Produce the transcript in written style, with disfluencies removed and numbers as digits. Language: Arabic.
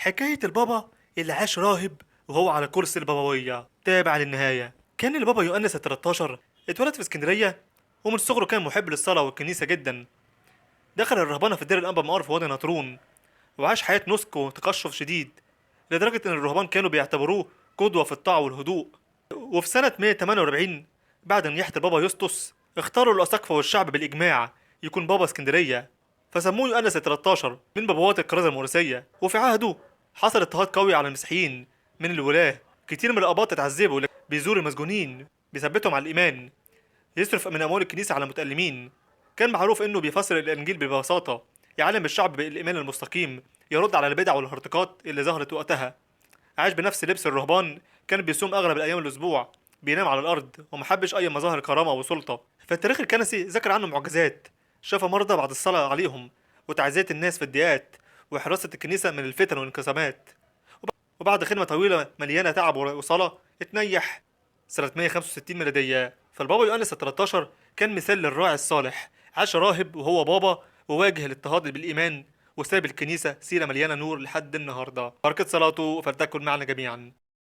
حكاية البابا اللي عاش راهب وهو على كرسي البابوية. تابع للنهاية. كان البابا يؤنس ال 13 اتولد في اسكندرية، ومن صغره كان محب للصلاة والكنيسة جدا. دخل الرهبنة في دير الأنبا مقار في وادي نطرون، وعاش حياة نسك وتقشف شديد، لدرجة إن الرهبان كانوا بيعتبروه قدوة في الطاعة والهدوء. وفي سنة 148 بعد نياحة البابا يسطس، اختاروا الأساقفة والشعب بالإجماع يكون بابا اسكندرية، فسموه يؤنس ال 13 من بابوات الكرازة الموريسية. وفي عهده حصل اضطهاد قوي على المسيحيين من الولاة. كتير من الآباط اتعذبوا، بيزور المسجونين، بيثبتهم على الإيمان، يصرف من أموال الكنيسة على المتألمين. كان معروف إنه بيفسر الإنجيل ببساطة، يعلم الشعب بالإيمان المستقيم، يرد على البدع والهرطقات اللي ظهرت وقتها. عاش بنفس لبس الرهبان، كان بيصوم أغلب الأيام الأسبوع، بينام على الأرض، ومحبش أي مظاهر كرامة وسلطة. فالتاريخ الكنسي ذكر عنه معجزات، شفى مرضى بعد الصلاة عليهم، وتعزية الناس في الديات، وحراسة الكنيسة من الفتن والانقسامات. وبعد خدمة طويلة مليانة تعب وصلاة اتنيح سنة 165 ميلادية. فالبابا يؤنس ال 13 كان مثال للراعي الصالح، عاش راهب وهو بابا، وواجه الاضطهاد بالإيمان، وساب الكنيسة سيرة مليانة نور لحد النهاردة. بركة صلاته فلتكن معنا جميعا.